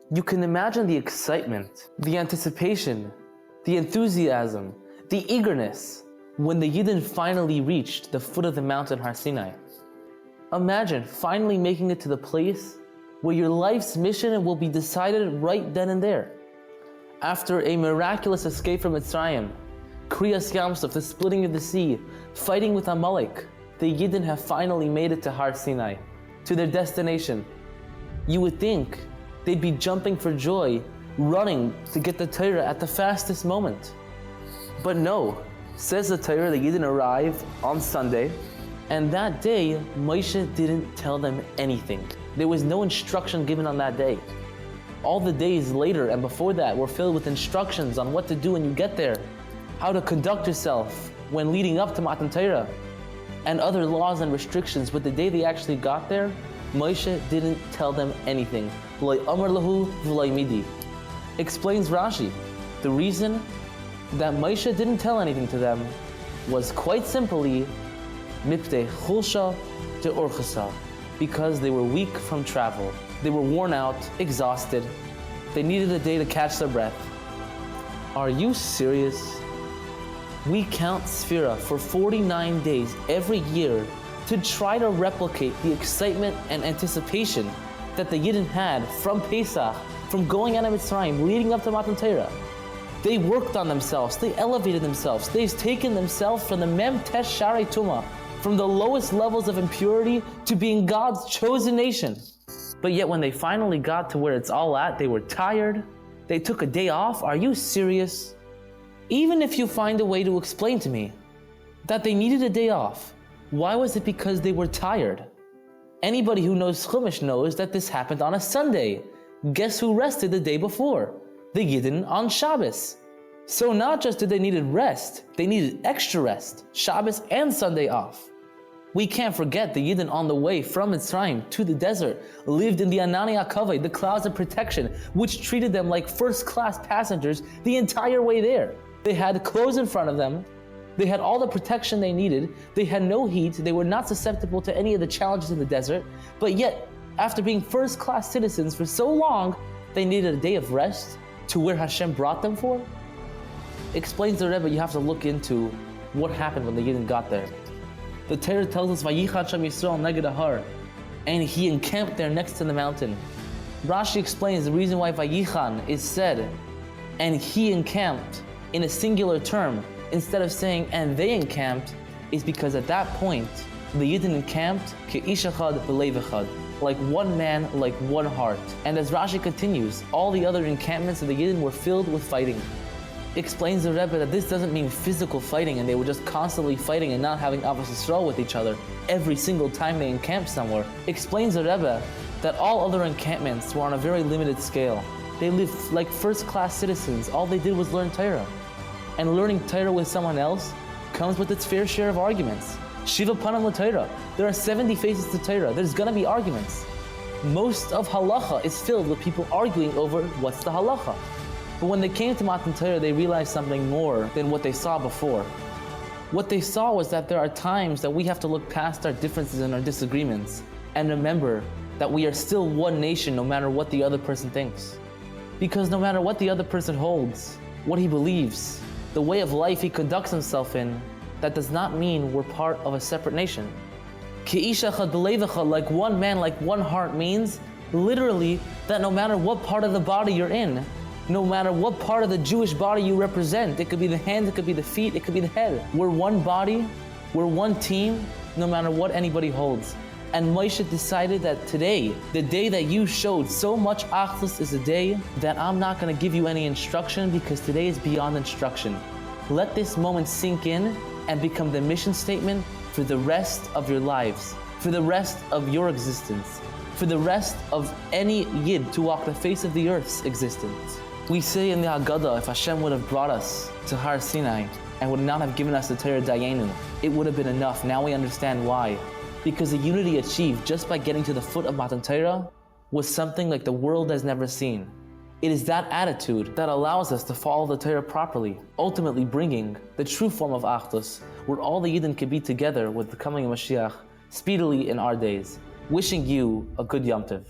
You can imagine the excitement, the anticipation, the enthusiasm, the eagerness when the Yidden finally reached the foot of the mountain Har Sinai. Imagine finally making it to the place where your life's mission will be decided right then and there. After a miraculous escape from Mitzrayim, Kriyas Yamsuf, the splitting of the sea, fighting with Amalek, the Yidden have finally made it to Har Sinai, to their destination. You would think they'd be jumping for joy, running to get the Torah at the fastest moment. But no, says the Torah, the Yidden arrive on Sunday, and that day, Moshe didn't tell them anything. There was no instruction given on that day. All the days later and before that were filled with instructions on what to do when you get there, how to conduct yourself when leading up to Matan Torah, and other laws and restrictions. But the day they actually got there, Moshe didn't tell them anything. V'lo amar lahu v'lo midi. Explains Rashi, the reason that Moshe didn't tell anything to them was quite simply miptei chulsha de orchasa, because they were weak from travel. They were worn out, exhausted. They needed a day to catch their breath. Are you serious? We count Sfira for 49 days every year to try to replicate the excitement and anticipation that the Yidden had from Pesach, from going out of Mitzrayim, leading up to Matan Torah. They worked on themselves, they elevated themselves, they've taken themselves from the Mem Tesh Shari Tumah, from the lowest levels of impurity to being God's chosen nation. But yet when they finally got to where it's all at, they were tired, they took a day off. Are you serious? Even if you find a way to explain to me that they needed a day off, why was it because they were tired? Anybody who knows Chumash knows that this happened on a Sunday. Guess who rested the day before? The Yidden on Shabbos. So not just did they needed rest, they needed extra rest, Shabbos and Sunday off. We can't forget the Yidden on the way from Mitzrayim to the desert lived in the Anani Akaveh, the clouds of protection, which treated them like first-class passengers the entire way there. They had clothes in front of them, they had all the protection they needed, they had no heat, they were not susceptible to any of the challenges in the desert, but yet, after being first-class citizens for so long, they needed a day of rest to where Hashem brought them for? Explains the Rebbe, you have to look into what happened when the Yidden got there. The Torah tells us, Vayichan Sham Yisrael neged ahar, and he encamped there next to the mountain. Rashi explains the reason why Vayichan is said, and he encamped, in a singular term, instead of saying, and they encamped, is because at that point, the Yidden encamped, Ke'ish echad b'leiv echad, like one man, like one heart. And as Rashi continues, all the other encampments of the Yidden were filled with fighting. Explains the Rebbe that this doesn't mean physical fighting and they were just constantly fighting and not having Avos Yisrael with each other every single time they encamped somewhere. Explains the Rebbe that all other encampments were on a very limited scale. They lived like first-class citizens. All they did was learn Torah. And learning Torah with someone else comes with its fair share of arguments. Shiva Panam LaTorah. There are 70 faces to Torah. There's gonna be arguments. Most of halacha is filled with people arguing over what's the halacha. But when they came to Matan Torah, they realized something more than what they saw before. What they saw was that there are times that we have to look past our differences and our disagreements and remember that we are still one nation no matter what the other person thinks. Because no matter what the other person holds, what he believes, the way of life he conducts himself in, that does not mean we're part of a separate nation. Ke'ish echad b'leiv echad, like one man, like one heart, means literally that no matter what part of the body you're in, no matter what part of the Jewish body you represent, it could be the hands, it could be the feet, it could be the head. We're one body, we're one team, no matter what anybody holds. And Moshe decided that today, the day that you showed so much achdus, is a day that I'm not going to give you any instruction because today is beyond instruction. Let this moment sink in and become the mission statement for the rest of your lives, for the rest of your existence, for the rest of any Yid to walk the face of the earth's existence. We say in the Haggadah, if Hashem would have brought us to Har Sinai and would not have given us the Torah Dayenu, it would have been enough. Now we understand why. Because the unity achieved just by getting to the foot of Matan Torah was something like the world has never seen. It is that attitude that allows us to follow the Torah properly, ultimately bringing the true form of Achdus, where all the Yidden can be together with the coming of Mashiach speedily in our days. Wishing you a good Yom Tov.